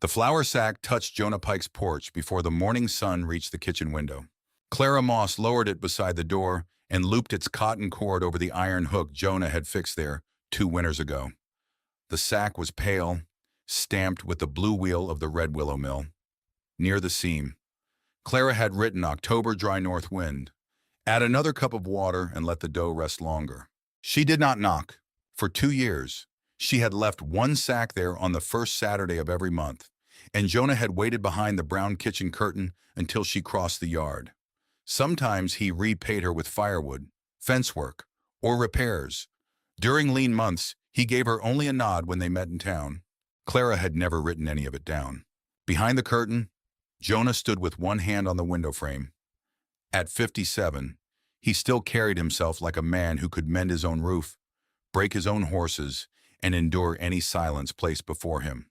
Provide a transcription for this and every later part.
The flour sack touched Jonah Pike's porch before the morning sun reached the kitchen window. Clara Moss lowered it beside the door and looped its cotton cord over the iron hook Jonah had fixed there 2 winters ago. The sack was pale, stamped with the blue wheel of the red willow mill. Near the seam, Clara had written October dry north wind. Add another cup of water and let the dough rest longer. She did not knock. For 2 years, she had left one sack there on the first Saturday of every month, and Jonah had waited behind the brown kitchen curtain until she crossed the yard. Sometimes he repaid her with firewood, fence work, or repairs. During lean months, he gave her only a nod when they met in town. Clara had never written any of it down. Behind the curtain, Jonah stood with one hand on the window frame. At 57, he still carried himself like a man who could mend his own roof, break his own horses, and endure any silence placed before him.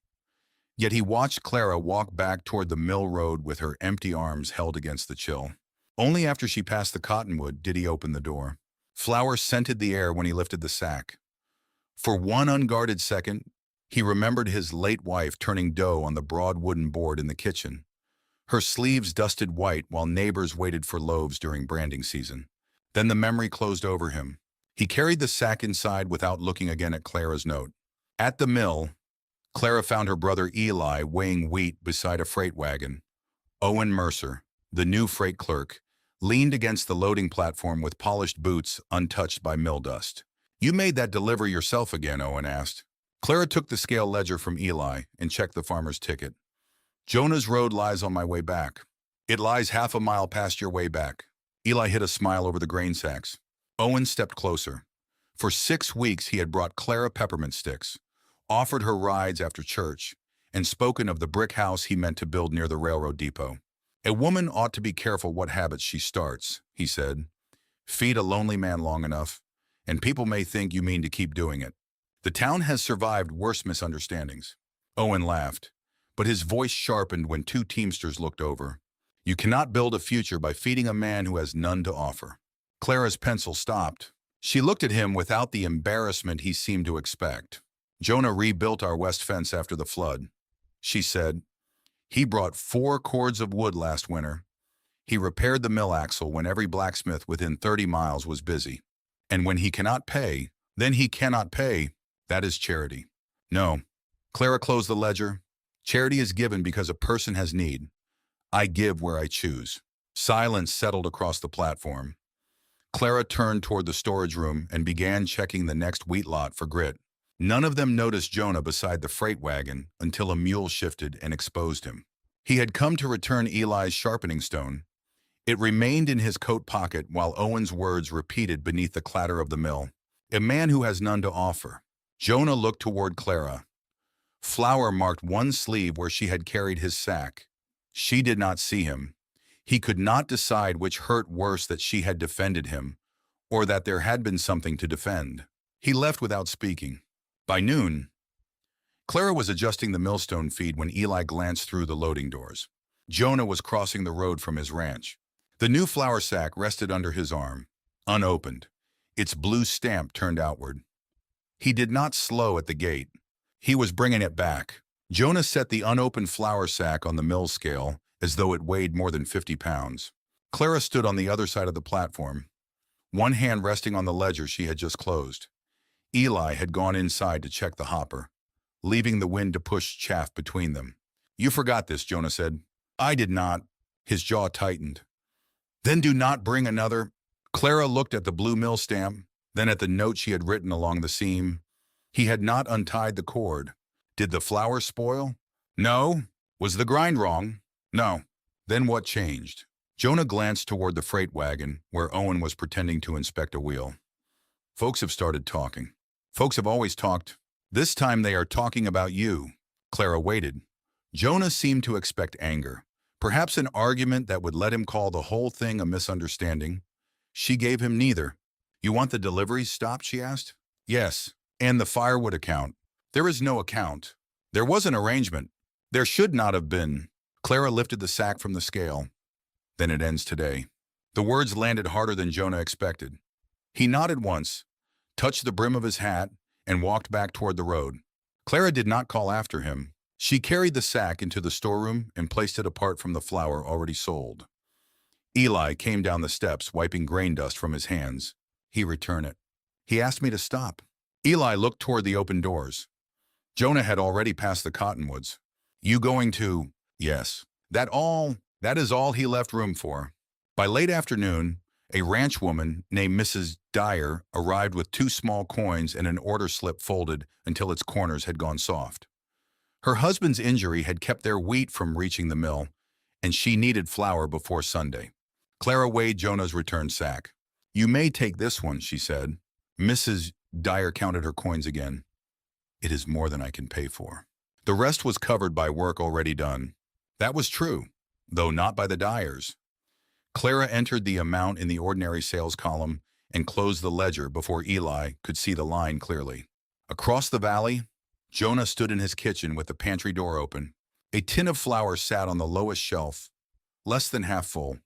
Yet he watched Clara walk back toward the mill road with her empty arms held against the chill. Only after she passed the cottonwood did he open the door. Flour scented the air when he lifted the sack. For one unguarded second, he remembered his late wife turning dough on the broad wooden board in the kitchen. Her sleeves dusted white while neighbors waited for loaves during branding season. Then the memory closed over him. He carried the sack inside without looking again at Clara's note. At the mill, Clara found her brother Eli weighing wheat beside a freight wagon. Owen Mercer, the new freight clerk, leaned against the loading platform with polished boots untouched by mill dust. "You made that delivery yourself again," Owen asked. Clara took the scale ledger from Eli and checked the farmer's ticket. "Jonah's road lies on my way back." "It lies half a mile past your way back." Eli hid a smile over the grain sacks. Owen stepped closer. For 6 weeks he had brought Clara peppermint sticks, offered her rides after church, and spoken of the brick house he meant to build near the railroad depot. "A woman ought to be careful what habits she starts," he said. "Feed a lonely man long enough, and people may think you mean to keep doing it. The town has survived worse misunderstandings." Owen laughed, but his voice sharpened when 2 teamsters looked over. "You cannot build a future by feeding a man who has none to offer." Clara's pencil stopped. She looked at him without the embarrassment he seemed to expect. "Jonah rebuilt our west fence after the flood," she said. "He brought 4 cords of wood last winter. He repaired the mill axle when every blacksmith within 30 miles was busy. And when he cannot pay, then he cannot pay. That is charity." "No." Clara closed the ledger. "Charity is given because a person has need. I give where I choose." Silence settled across the platform. Clara turned toward the storage room and began checking the next wheat lot for grit. None of them noticed Jonah beside the freight wagon until a mule shifted and exposed him. He had come to return Eli's sharpening stone. It remained in his coat pocket while Owen's words repeated beneath the clatter of the mill. "A man who has none to offer." Jonah looked toward Clara. Flour marked one sleeve where she had carried his sack. She did not see him. He could not decide which hurt worse, that she had defended him, or that there had been something to defend. He left without speaking. By noon, Clara was adjusting the millstone feed when Eli glanced through the loading doors. Jonah was crossing the road from his ranch. The new flour sack rested under his arm, unopened, its blue stamp turned outward. He did not slow at the gate. He was bringing it back. Jonah set the unopened flour sack on the mill scale as though it weighed more than 50 pounds. Clara stood on the other side of the platform, one hand resting on the ledger she had just closed. Eli had gone inside to check the hopper, leaving the wind to push chaff between them. "You forgot this," Jonah said. "I did not." His jaw tightened. "Then do not bring another." Clara looked at the blue mill stamp, then at the note she had written along the seam. He had not untied the cord. Did the flour spoil? No. Was the grind wrong? No. Then what changed? Jonah glanced toward the freight wagon, where Owen was pretending to inspect a wheel. "Folks have started talking." "Folks have always talked. This time they are talking about you." Clara waited. Jonah seemed to expect anger, perhaps an argument that would let him call the whole thing a misunderstanding. She gave him neither. "You want the deliveries stopped?" she asked. "Yes. And the firewood account." "There is no account. There was an arrangement. There should not have been." Clara lifted the sack from the scale. "Then it ends today." The words landed harder than Jonah expected. He nodded once, touched the brim of his hat, and walked back toward the road. Clara did not call after him. She carried the sack into the storeroom and placed it apart from the flour already sold. Eli came down the steps, wiping grain dust from his hands. He returned it. He asked me to stop. Eli looked toward the open doors. Jonah had already passed the cottonwoods. You going to? Yes. That is all he left room for. By late afternoon, a ranch woman named Mrs. Dyer arrived with 2 small coins and an order slip folded until its corners had gone soft. Her husband's injury had kept their wheat from reaching the mill, and she needed flour before Sunday. Clara weighed Jonah's return sack. You may take this one, she said. Mrs. Dyer counted her coins again. It is more than I can pay for. The rest was covered by work already done. That was true, though not by the Dyers. Clara entered the amount in the ordinary sales column and closed the ledger before Eli could see the line clearly. Across the valley, Jonah stood in his kitchen with the pantry door open. A tin of flour sat on the lowest shelf, less than half full.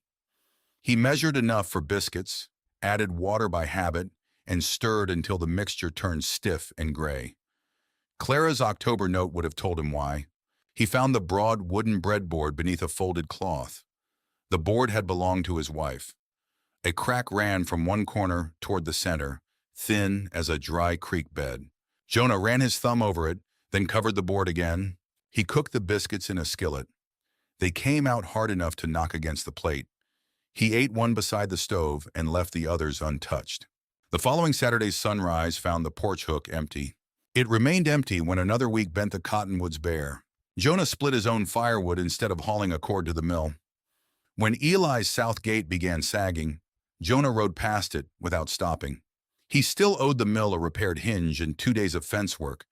He measured enough for biscuits, added water by habit, and stirred until the mixture turned stiff and gray. Clara's October note would have told him why. He found the broad wooden breadboard beneath a folded cloth. The board had belonged to his wife. A crack ran from one corner toward the center, thin as a dry creek bed. Jonah ran his thumb over it, then covered the board again. He cooked the biscuits in a skillet. They came out hard enough to knock against the plate. He ate one beside the stove and left the others untouched. The following Saturday's sunrise found the porch hook empty. It remained empty when another week bent the cottonwoods bare. Jonah split his own firewood instead of hauling a cord to the mill. When Eli's south gate began sagging, Jonah rode past it without stopping. He still owed the mill a repaired hinge and 2 days of fence work,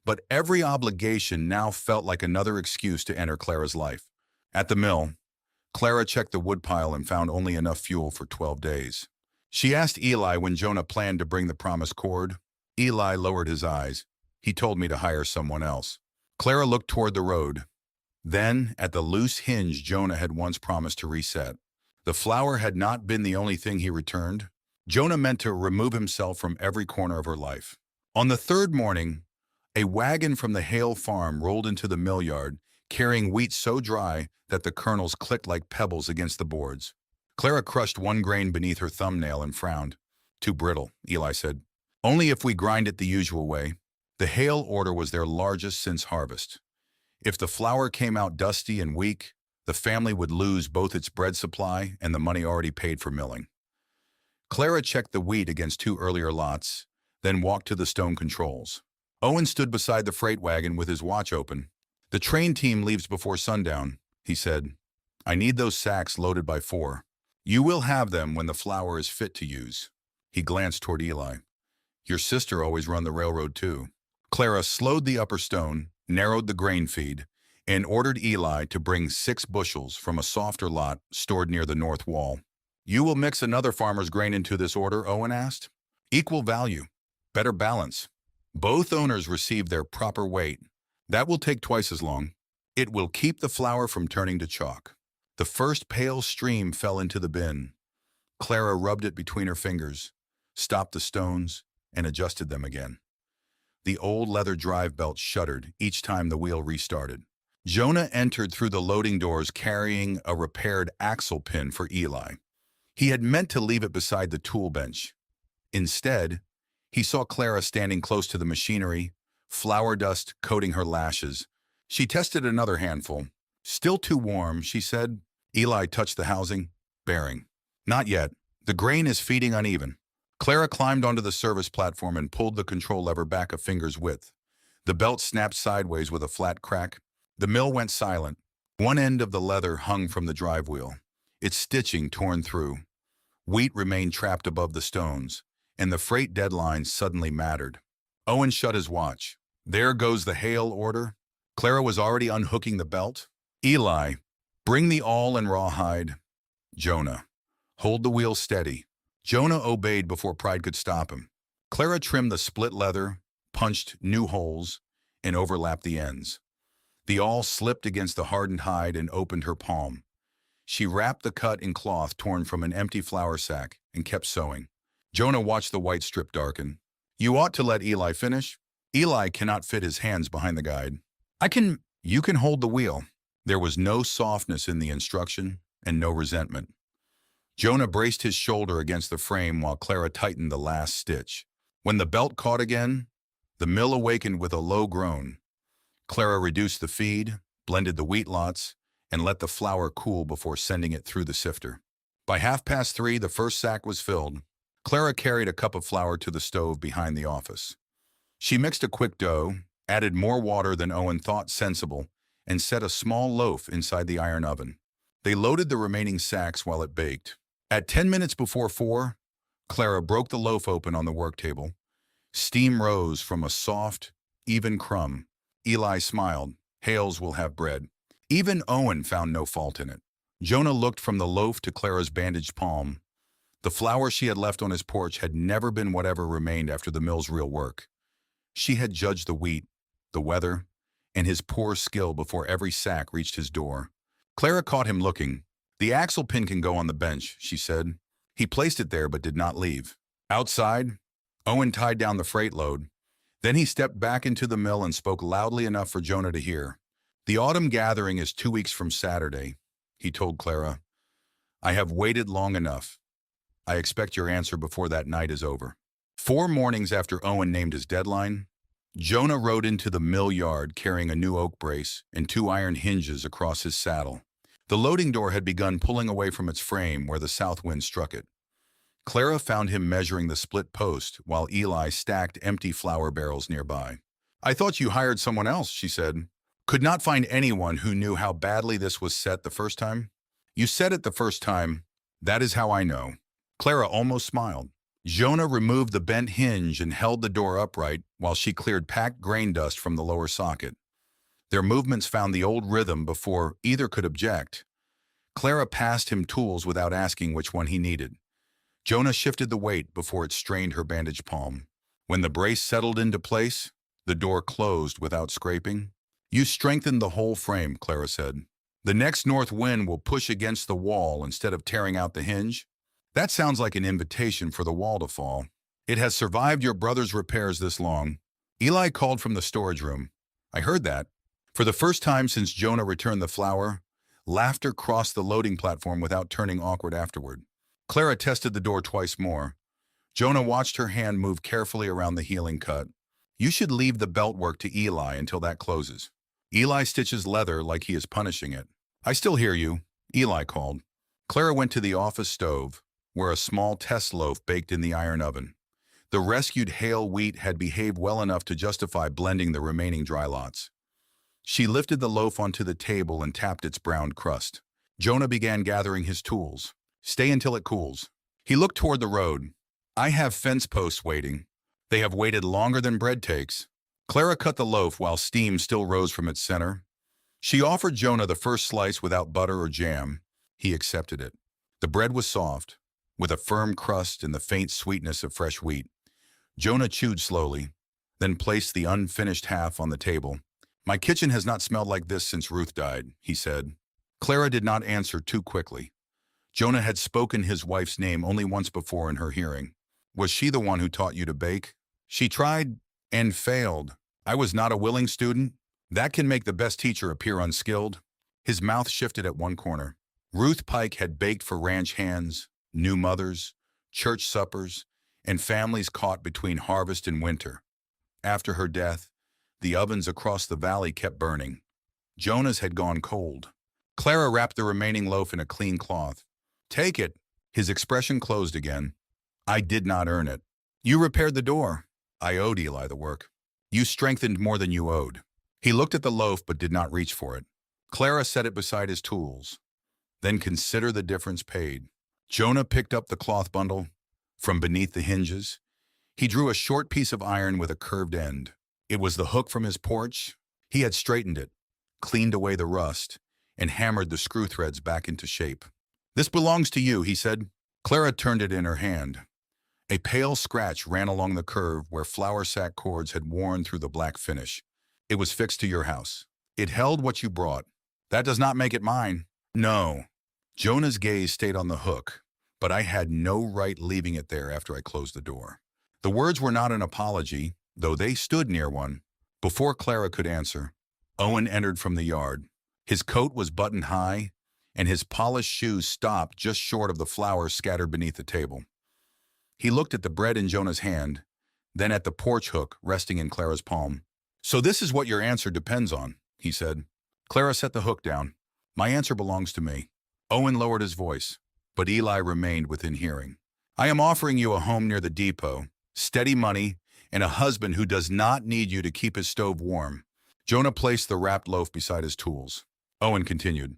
but every obligation now felt like another excuse to enter Clara's life. At the mill, Clara checked the woodpile and found only enough fuel for 12 days. She asked Eli when Jonah planned to bring the promised cord. Eli lowered his eyes. He told me to hire someone else. Clara looked toward the road. Then, at the loose hinge Jonah had once promised to reset. The flour had not been the only thing he returned. Jonah meant to remove himself from every corner of her life. On the 3rd morning, a wagon from the Hale farm rolled into the mill yard, carrying wheat so dry that the kernels clicked like pebbles against the boards. Clara crushed one grain beneath her thumbnail and frowned. Too brittle, Eli said. Only if we grind it the usual way. The Hale order was their largest since harvest. If the flour came out dusty and weak, the family would lose both its bread supply and the money already paid for milling. Clara checked the wheat against 2 earlier lots, then walked to the stone controls. Owen stood beside the freight wagon with his watch open. The train team leaves before sundown, he said. I need those sacks loaded by 4. You will have them when the flour is fit to use. He glanced toward Eli. Your sister always run the railroad too. Clara slowed the upper stone, narrowed the grain feed, and ordered Eli to bring 6 bushels from a softer lot stored near the north wall. You will mix another farmer's grain into this order, Owen asked. Equal value, better balance. Both owners receive their proper weight. That will take twice as long. It will keep the flour from turning to chalk. The first pale stream fell into the bin. Clara rubbed it between her fingers, stopped the stones, and adjusted them again. The old leather drive belt shuddered each time the wheel restarted. Jonah entered through the loading doors carrying a repaired axle pin for Eli. He had meant to leave it beside the tool bench. Instead, he saw Clara standing close to the machinery, flour dust coating her lashes. She tested another handful. Still too warm, she said. Eli touched the housing. Bearing. Not yet. The grain is feeding uneven. Clara climbed onto the service platform and pulled the control lever back a finger's width. The belt snapped sideways with a flat crack. The mill went silent. One end of the leather hung from the drive wheel, its stitching torn through. Wheat remained trapped above the stones, and the freight deadline suddenly mattered. Owen shut his watch. There goes the Hale order. Clara was already unhooking the belt. Eli, bring the awl and rawhide. Jonah, hold the wheel steady. Jonah obeyed before pride could stop him. Clara trimmed the split leather, punched new holes, and overlapped the ends. The awl slipped against the hardened hide and opened her palm. She wrapped the cut in cloth torn from an empty flour sack and kept sewing. Jonah watched the white strip darken. You ought to let Eli finish. Eli cannot fit his hands behind the guide. I can. You can hold the wheel. There was no softness in the instruction and no resentment. Jonah braced his shoulder against the frame while Clara tightened the last stitch. When the belt caught again, the mill awakened with a low groan. Clara reduced the feed, blended the wheat lots, and let the flour cool before sending it through the sifter. By 3:30, the first sack was filled. Clara carried a cup of flour to the stove behind the office. She mixed a quick dough, added more water than Owen thought sensible, and set a small loaf inside the iron oven. They loaded the remaining sacks while it baked. At 10 minutes before 4, Clara broke the loaf open on the work table. Steam rose from a soft, even crumb. Eli smiled. Hales will have bread. Even Owen found no fault in it. Jonah looked from the loaf to Clara's bandaged palm. The flour she had left on his porch had never been whatever remained after the mill's real work. She had judged the wheat, the weather, and his poor skill before every sack reached his door. Clara caught him looking. "The axle pin can go on the bench," she said. He placed it there but did not leave. Outside, Owen tied down the freight load. Then he stepped back into the mill and spoke loudly enough for Jonah to hear. "The autumn gathering is 2 weeks from Saturday," he told Clara. "I have waited long enough. I expect your answer before that night is over." 4 mornings after Owen named his deadline, Jonah rode into the mill yard carrying a new oak brace and 2 iron hinges across his saddle. The loading door had begun pulling away from its frame where the south wind struck it. Clara found him measuring the split post while Eli stacked empty flour barrels nearby. "I thought you hired someone else," she said. "Could not find anyone who knew how badly this was set the first time?" "You said it the first time. That is how I know." Clara almost smiled. Jonah removed the bent hinge and held the door upright while she cleared packed grain dust from the lower socket. Their movements found the old rhythm before either could object. Clara passed him tools without asking which one he needed. Jonah shifted the weight before it strained her bandaged palm. When the brace settled into place, the door closed without scraping. "You strengthened the whole frame," Clara said. "The next north wind will push against the wall instead of tearing out the hinge." "That sounds like an invitation for the wall to fall." "It has survived your brother's repairs this long." Eli called from the storage room. "I heard that." For the first time since Jonah returned the flour, laughter crossed the loading platform without turning awkward afterward. Clara tested the door twice more. Jonah watched her hand move carefully around the healing cut. "You should leave the belt work to Eli until that closes." Eli stitches leather like he is punishing it. "I still hear you," Eli called. Clara went to the office stove, where a small test loaf baked in the iron oven. The rescued Hale wheat had behaved well enough to justify blending the remaining dry lots. She lifted the loaf onto the table and tapped its browned crust. Jonah began gathering his tools. "Stay until it cools." He looked toward the road. "I have fence posts waiting. They have waited longer than bread takes." Clara cut the loaf while steam still rose from its center. She offered Jonah the first slice without butter or jam. He accepted it. The bread was soft, with a firm crust and the faint sweetness of fresh wheat. Jonah chewed slowly, then placed the unfinished half on the table. "My kitchen has not smelled like this since Ruth died," he said. Clara did not answer too quickly. Jonah had spoken his wife's name only once before in her hearing. "Was she the one who taught you to bake?" "She tried and failed. I was not a willing student. That can make the best teacher appear unskilled." His mouth shifted at one corner. Ruth Pike had baked for ranch hands, new mothers, church suppers, and families caught between harvest and winter. After her death, the ovens across the valley kept burning. Jonah's had gone cold. Clara wrapped the remaining loaf in a clean cloth. "Take it." His expression closed again. "I did not earn it." "You repaired the door." "I owed Eli the work." "You strengthened more than you owed." He looked at the loaf but did not reach for it. Clara set it beside his tools. "Then consider the difference paid." Jonah picked up the cloth bundle from beneath the hinges. He drew a short piece of iron with a curved end. It was the hook from his porch. He had straightened it, cleaned away the rust, and hammered the screw threads back into shape. "This belongs to you," he said. Clara turned it in her hand. A pale scratch ran along the curve where flour sack cords had worn through the black finish. "It was fixed to your house. It held what you brought. That does not make it mine." "No." Jonah's gaze stayed on the hook, but I had no right leaving it there after I closed the door. The words were not an apology, though they stood near one. Before Clara could answer, Owen entered from the yard. His coat was buttoned high, and his polished shoes stopped just short of the flowers scattered beneath the table. He looked at the bread in Jonah's hand, then at the porch hook resting in Clara's palm. "So this is what your answer depends on," he said. Clara set the hook down. "My answer belongs to me." Owen lowered his voice, but Eli remained within hearing. "I am offering you a home near the depot, steady money, and a husband who does not need you to keep his stove warm." Jonah placed the wrapped loaf beside his tools. Owen continued,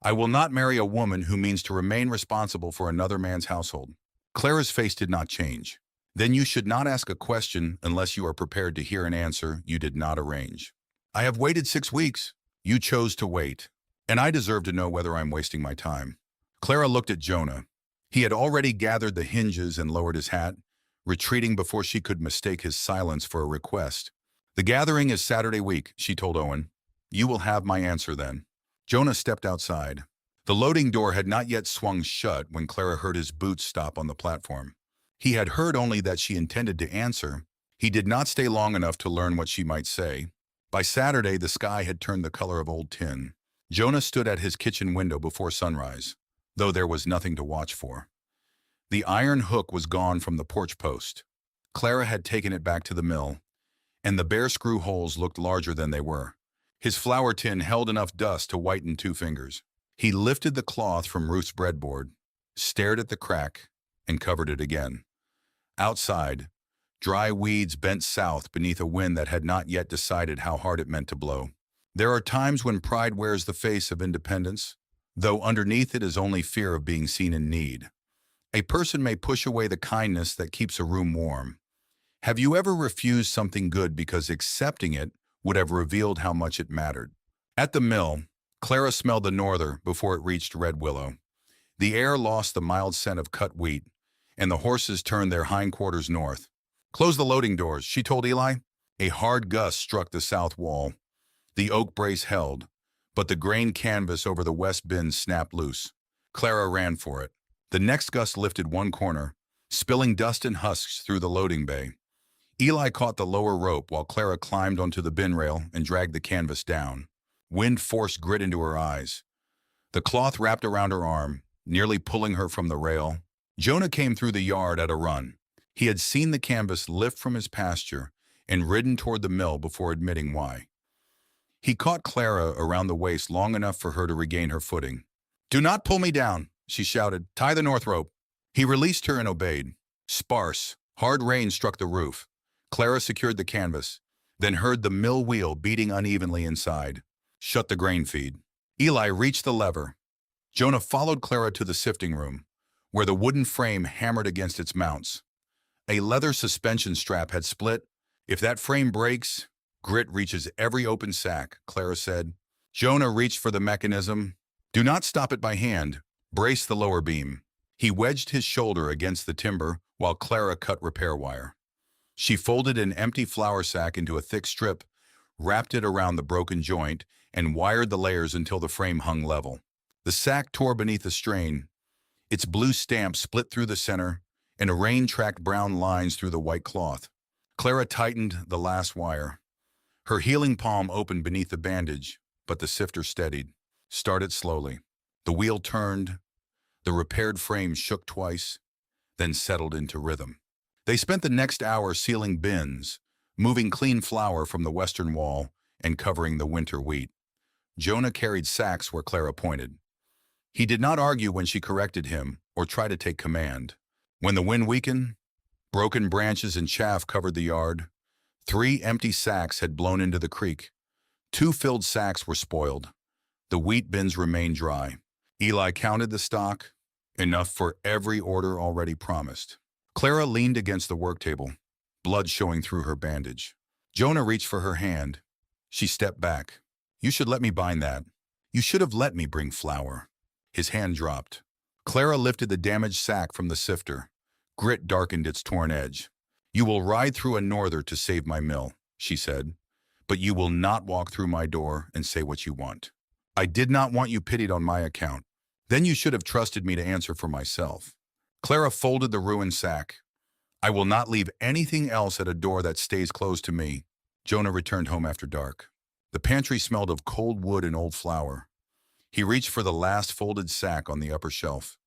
"I will not marry a woman who means to remain responsible for another man's household." Clara's face did not change. "Then you should not ask a question unless you are prepared to hear an answer you did not arrange." "I have waited 6 weeks. You chose to wait, and I deserve to know whether I'm wasting my time." Clara looked at Jonah. He had already gathered the hinges and lowered his hat, retreating before she could mistake his silence for a request. "The gathering is Saturday week," she told Owen. "You will have my answer then." Jonah stepped outside. The loading door had not yet swung shut when Clara heard his boots stop on the platform. He had heard only that she intended to answer. He did not stay long enough to learn what she might say. By Saturday, the sky had turned the color of old tin. Jonah stood at his kitchen window before sunrise, though there was nothing to watch for. The iron hook was gone from the porch post. Clara had taken it back to the mill, and the bare screw holes looked larger than they were. His flour tin held enough dust to whiten 2 fingers. He lifted the cloth from Ruth's breadboard, stared at the crack, and covered it again. Outside, dry weeds bent south beneath a wind that had not yet decided how hard it meant to blow. There are times when pride wears the face of independence, though underneath it is only fear of being seen in need. A person may push away the kindness that keeps a room warm. Have you ever refused something good because accepting it would have revealed how much it mattered? At the mill, Clara smelled the norther before it reached Red Willow. The air lost the mild scent of cut wheat, and the horses turned their hindquarters north. "Close the loading doors," she told Eli. A hard gust struck the south wall. The oak brace held, but the grain canvas over the west bins snapped loose. Clara ran for it. The next gust lifted one corner, spilling dust and husks through the loading bay. Eli caught the lower rope while Clara climbed onto the bin rail and dragged the canvas down. Wind forced grit into her eyes. The cloth wrapped around her arm, nearly pulling her from the rail. Jonah came through the yard at a run. He had seen the canvas lift from his pasture and ridden toward the mill before admitting why. He caught Clara around the waist long enough for her to regain her footing. "Do not pull me down," she shouted. "Tie the north rope." He released her and obeyed. Sparse, hard rain struck the roof. Clara secured the canvas, then heard the mill wheel beating unevenly inside. "Shut the grain feed." Eli reached the lever. Jonah followed Clara to the sifting room, where the wooden frame hammered against its mounts. A leather suspension strap had split. "If that frame breaks, grit reaches every open sack," Clara said. Jonah reached for the mechanism. "Do not stop it by hand. Brace the lower beam." He wedged his shoulder against the timber while Clara cut repair wire. She folded an empty flour sack into a thick strip, wrapped it around the broken joint, and wired the layers until the frame hung level. The sack tore beneath the strain. Its blue stamp split through the center, and a rain tracked brown lines through the white cloth. Clara tightened the last wire. Her healing palm opened beneath the bandage, but the sifter steadied. "Start it slowly." The wheel turned. The repaired frame shook twice, then settled into rhythm. They spent the next hour sealing bins, moving clean flour from the western wall and covering the winter wheat. Jonah carried sacks where Clara pointed. He did not argue when she corrected him or try to take command. When the wind weakened, broken branches and chaff covered the yard. 3 empty sacks had blown into the creek. 2 filled sacks were spoiled. The wheat bins remained dry. Eli counted the stock, enough for every order already promised. Clara leaned against the work table, blood showing through her bandage. Jonah reached for her hand. She stepped back. "You should let me bind that. You should have let me bring flour." His hand dropped. Clara lifted the damaged sack from the sifter. Grit darkened its torn edge. "You will ride through a norther to save my mill," she said, "but you will not walk through my door and say what you want. I did not want you pitied on my account. Then you should have trusted me to answer for myself." Clara folded the ruined sack. "I will not leave anything else at a door that stays closed to me." Jonah returned home after dark. The pantry smelled of cold wood and old flour. He reached for the last folded sack on the upper shelf,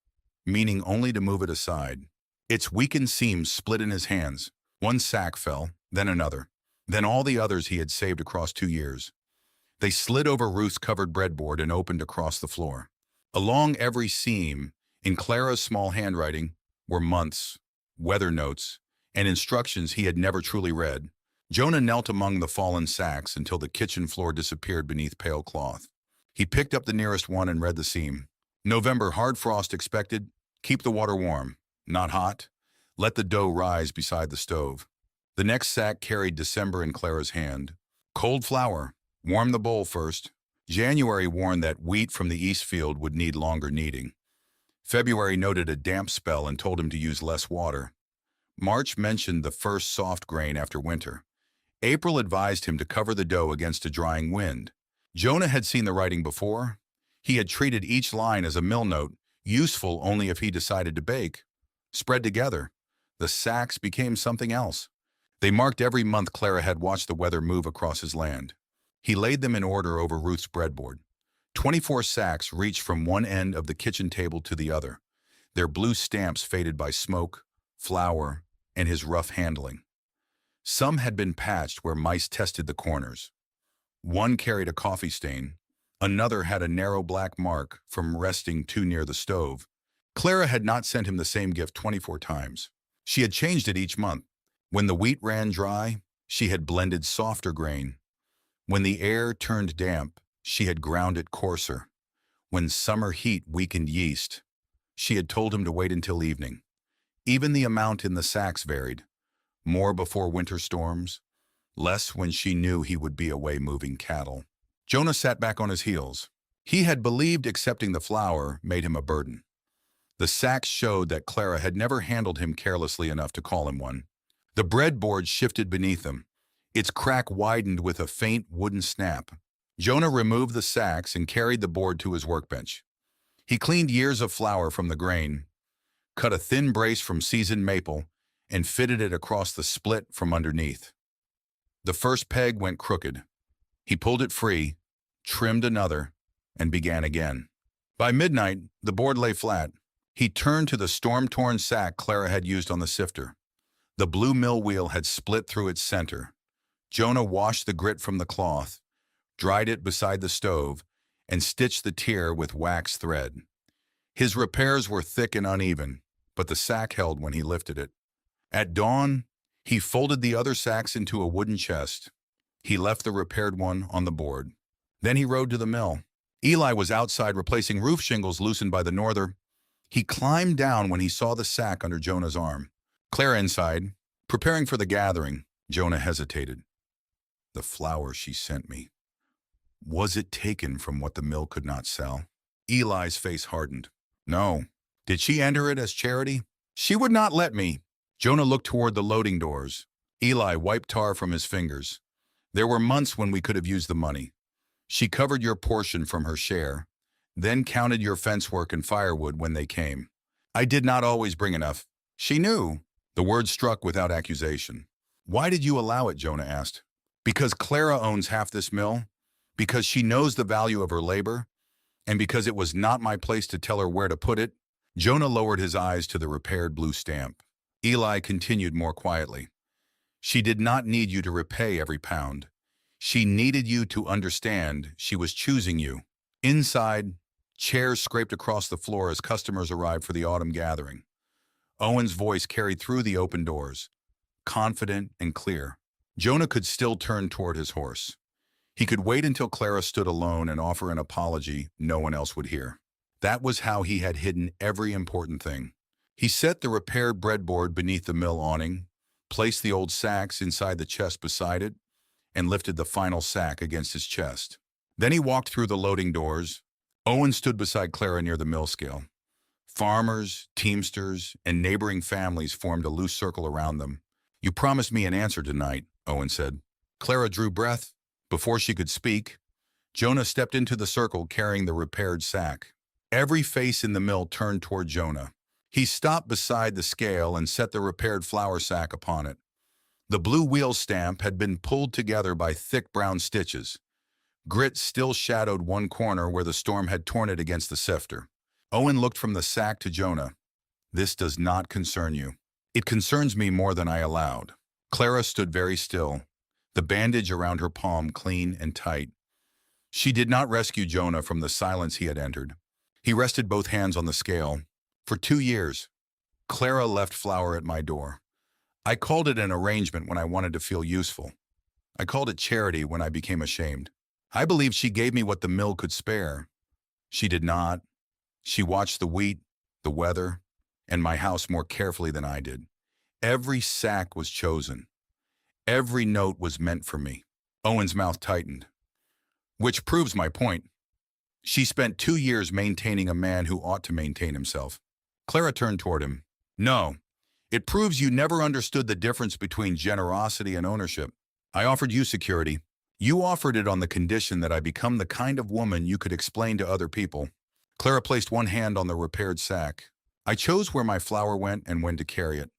meaning only to move it aside. Its weakened seams split in his hands. One sack fell, then another, then all the others he had saved across 2 years. They slid over Ruth's covered breadboard and opened across the floor. Along every seam, in Clara's small handwriting, were months, weather notes, and instructions he had never truly read. Jonah knelt among the fallen sacks until the kitchen floor disappeared beneath pale cloth. He picked up the nearest one and read the seam. November hard frost expected. Keep the water warm, not hot. Let the dough rise beside the stove. The next sack carried December in Clara's hand. Cold flour. Warm the bowl first. January warned that wheat from the east field would need longer kneading. February noted a damp spell and told him to use less water. March mentioned the first soft grain after winter. April advised him to cover the dough against a drying wind. Jonah had seen the writing before. He had treated each line as a mill note, useful only if he decided to bake. Spread together, the sacks became something else. They marked every month Clara had watched the weather move across his land. He laid them in order over Ruth's breadboard. 24 sacks reached from one end of the kitchen table to the other, their blue stamps faded by smoke, flour, and his rough handling. Some had been patched where mice tested the corners. One carried a coffee stain. Another had a narrow black mark from resting too near the stove. Clara had not sent him the same gift 24 times. She had changed it each month. When the wheat ran dry, she had blended softer grain. When the air turned damp, she had ground it coarser. When summer heat weakened yeast, she had told him to wait until evening. Even the amount in the sacks varied. More before winter storms, less when she knew he would be away moving cattle. Jonah sat back on his heels. He had believed accepting the flour made him a burden. The sacks showed that Clara had never handled him carelessly enough to call him one. The breadboard shifted beneath him. Its crack widened with a faint wooden snap. Jonah removed the sacks and carried the board to his workbench. He cleaned years of flour from the grain, cut a thin brace from seasoned maple, and fitted it across the split from underneath. The first peg went crooked. He pulled it free, trimmed another, and began again. By midnight, the board lay flat. He turned to the storm-torn sack Clara had used on the sifter. The blue mill wheel had split through its center. Jonah washed the grit from the cloth, dried it beside the stove, and stitched the tear with wax thread. His repairs were thick and uneven, but the sack held when he lifted it. At dawn, he folded the other sacks into a wooden chest. He left the repaired one on the board. Then he rode to the mill. Eli was outside replacing roof shingles loosened by the norther. He climbed down when he saw the sack under Jonah's arm. Clara inside, preparing for the gathering. Jonah hesitated. The flour she sent me. Was it taken from what the mill could not sell? Eli's face hardened. No. Did she enter it as charity? She would not let me. Jonah looked toward the loading doors. Eli wiped tar from his fingers. There were months when we could have used the money. She covered your portion from her share, then counted your fence work and firewood when they came. I did not always bring enough. She knew. The word struck without accusation. Why did you allow it? Jonah asked. Because Clara owns half this mill, because she knows the value of her labor, and because it was not my place to tell her where to put it. Jonah lowered his eyes to the repaired blue stamp. Eli continued more quietly. She did not need you to repay every pound. She needed you to understand she was choosing you. Inside, chairs scraped across the floor as customers arrived for the autumn gathering. Owen's voice carried through the open doors, confident and clear. Jonah could still turn toward his horse. He could wait until Clara stood alone and offer an apology no one else would hear. That was how he had hidden every important thing. He set the repaired breadboard beneath the mill awning, placed the old sacks inside the chest beside it, and lifted the final sack against his chest. Then he walked through the loading doors. Owen stood beside Clara near the mill scale. Farmers, teamsters, and neighboring families formed a loose circle around them. You promised me an answer tonight, Owen said. Clara drew breath. Before she could speak, Jonah stepped into the circle carrying the repaired sack. Every face in the mill turned toward Jonah. He stopped beside the scale and set the repaired flour sack upon it. The blue wheel stamp had been pulled together by thick brown stitches. Grit still shadowed one corner where the storm had torn it against the sifter. Owen looked from the sack to Jonah. This does not concern you. It concerns me more than I allowed. Clara stood very still, the bandage around her palm clean and tight. She did not rescue Jonah from the silence he had entered. He rested both hands on the scale. For 2 years, Clara left flour at my door. I called it an arrangement when I wanted to feel useful. I called it charity when I became ashamed. I believed she gave me what the mill could spare. She did not. She watched the wheat, the weather, and my house more carefully than I did. Every sack was chosen. Every note was meant for me. Owen's mouth tightened. Which proves my point. She spent 2 years maintaining a man who ought to maintain himself. Clara turned toward him. No, it proves you never understood the difference between generosity and ownership. I offered you security. You offered it on the condition that I become the kind of woman you could explain to other people. Clara placed one hand on the repaired sack. I chose where my flour went and when to carry it.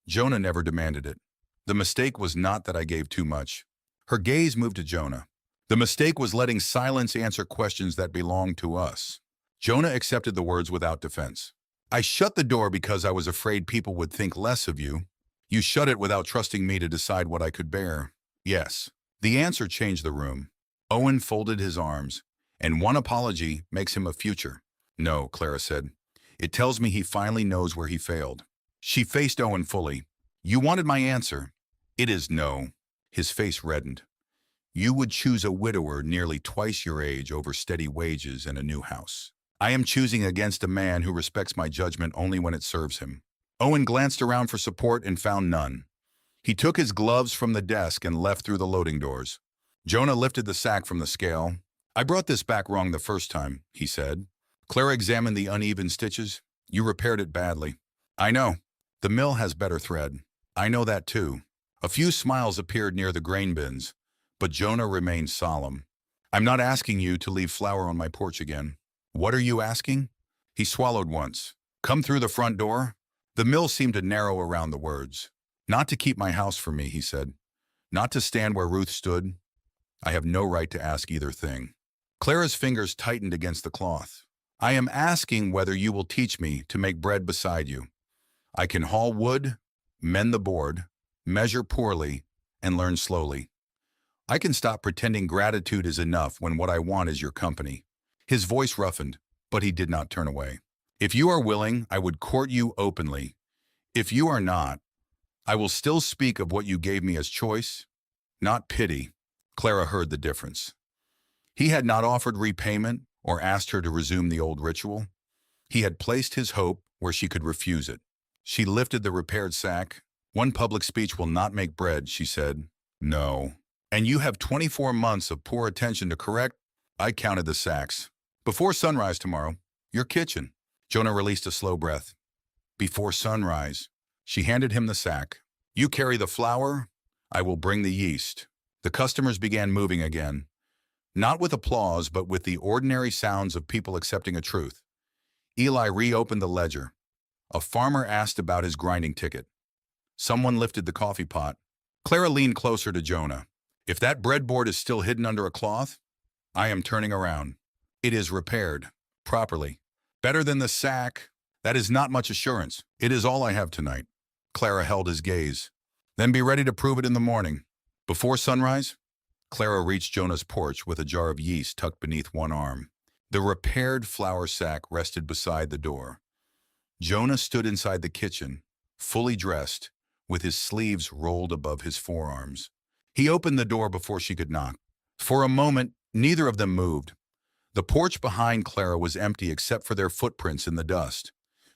Jonah never demanded it. The mistake was not that I gave too much. Her gaze moved to Jonah. The mistake was letting silence answer questions that belonged to us. Jonah accepted the words without defense. I shut the door because I was afraid people would think less of you. You shut it without trusting me to decide what I could bear. Yes. The answer changed the room. Owen folded his arms, and one apology makes him a future. No, Clara said. It tells me he finally knows where he failed. She faced Owen fully. You wanted my answer. It is no. His face reddened. You would choose a widower nearly twice your age over steady wages and a new house. I am choosing against a man who respects my judgment only when it serves him. Owen glanced around for support and found none. He took his gloves from the desk and left through the loading doors. Jonah lifted the sack from the scale. I brought this back wrong the first time, he said. Clara examined the uneven stitches. You repaired it badly. I know. The mill has better thread. I know that too. A few smiles appeared near the grain bins, but Jonah remained solemn. I'm not asking you to leave flour on my porch again. What are you asking? He swallowed once. Come through the front door? The mill seemed to narrow around the words. Not to keep my house for me, he said. Not to stand where Ruth stood. I have no right to ask either thing. Clara's fingers tightened against the cloth. I am asking whether you will teach me to make bread beside you. I can haul wood, mend the board, measure poorly, and learn slowly. I can stop pretending gratitude is enough when what I want is your company. His voice roughened, but he did not turn away. If you are willing, I would court you openly. If you are not, I will still speak of what you gave me as choice, not pity. Clara heard the difference. He had not offered repayment or asked her to resume the old ritual. He had placed his hope where she could refuse it. She lifted the repaired sack. One public speech will not make bread, she said. No. And you have 24 months of poor attention to correct? I counted the sacks. Before sunrise tomorrow, your kitchen. Jonah released a slow breath. Before sunrise. She handed him the sack. You carry the flour, I will bring the yeast. The customers began moving again. Not with applause, but with the ordinary sounds of people accepting a truth. Eli reopened the ledger. A farmer asked about his grinding ticket. Someone lifted the coffee pot. Clara leaned closer to Jonah. If that breadboard is still hidden under a cloth, I am turning around. It is repaired, properly. Better than the sack. That is not much assurance. It is all I have tonight. Clara held his gaze. Then be ready to prove it in the morning. Before sunrise? Clara reached Jonah's porch with a jar of yeast tucked beneath one arm. The repaired flour sack rested beside the door. Jonah stood inside the kitchen, fully dressed, with his sleeves rolled above his forearms. He opened the door before she could knock. For a moment, neither of them moved. The porch behind Clara was empty except for their footprints in the dust.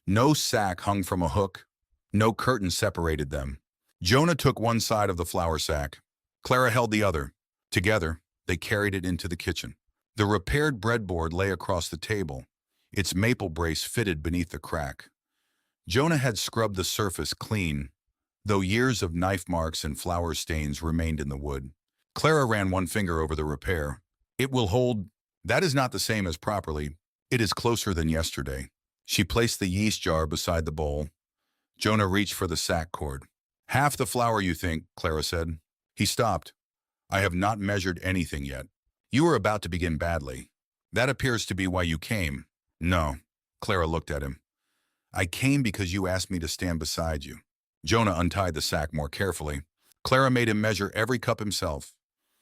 No sack hung from a hook. No curtain separated them. Jonah took one side of the flour sack. Clara held the other. Together, they carried it into the kitchen. The repaired breadboard lay across the table, its maple brace fitted beneath the crack. Jonah had scrubbed the surface clean, though years of knife marks and flour stains remained in the wood. Clara ran one finger over the repair. It will hold. That is not the same as properly. It is closer than yesterday. She placed the yeast jar beside the bowl. Jonah reached for the sack cord. Half the flour, you think, Clara said. He stopped. I have not measured anything yet. You were about to begin badly. That appears to be why you came. No. Clara looked at him. I came because you asked me to stand beside you. Jonah untied the sack more carefully. Clara made him measure every cup himself.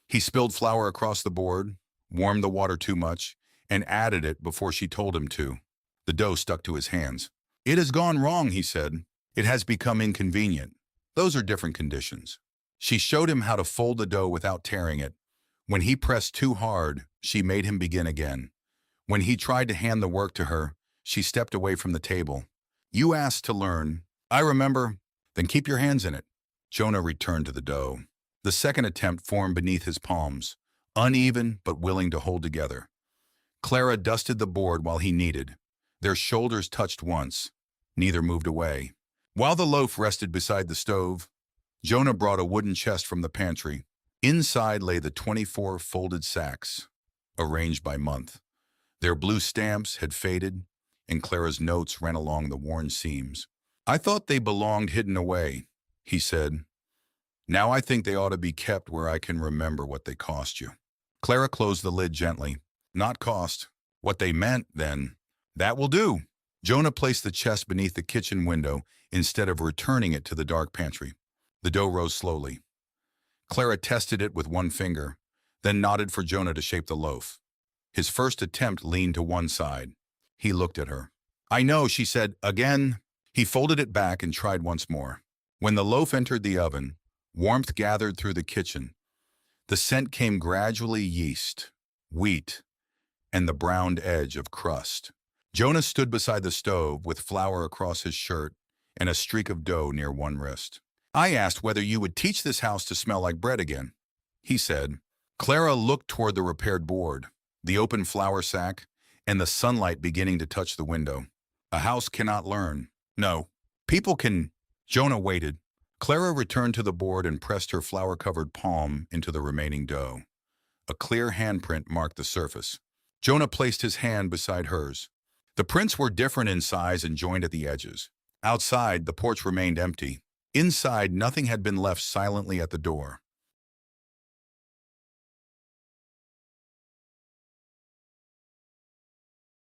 He spilled flour across the board, warmed the water too much, and added it before she told him to. The dough stuck to his hands. It has gone wrong, he said. It has become inconvenient. Those are different conditions. She showed him how to fold the dough without tearing it. When he pressed too hard, she made him begin again. When he tried to hand the work to her, she stepped away from the table. You asked to learn. I remember. Then keep your hands in it. Jonah returned to the dough. The second attempt formed beneath his palms, uneven but willing to hold together. Clara dusted the board while he kneaded. Their shoulders touched once. Neither moved away. While the loaf rested beside the stove, Jonah brought a wooden chest from the pantry. Inside lay the 24 folded sacks, arranged by month. Their blue stamps had faded, and Clara's notes ran along the worn seams. I thought they belonged hidden away, he said. Now I think they ought to be kept where I can remember what they cost you. Clara closed the lid gently. Not cost. What they meant, then. That will do. Jonah placed the chest beneath the kitchen window instead of returning it to the dark pantry. The dough rose slowly. Clara tested it with one finger, then nodded for Jonah to shape the loaf. His first attempt leaned to one side. He looked at her. I know, she said, again. He folded it back and tried once more. When the loaf entered the oven, warmth gathered through the kitchen. The scent came gradually yeast, wheat, and the browned edge of crust. Jonah stood beside the stove with flour across his shirt and a streak of dough near one wrist. I asked whether you would teach this house to smell like bread again, he said. Clara looked toward the repaired board, the open flour sack, and the sunlight beginning to touch the window. A house cannot learn. No, people can. Jonah waited. Clara returned to the board and pressed her flour-covered palm into the remaining dough. A clear handprint marked the surface. Jonah placed his hand beside hers. The prints were different in size and joined at the edges. Outside, the porch remained empty. Inside, nothing had been left silently at the door.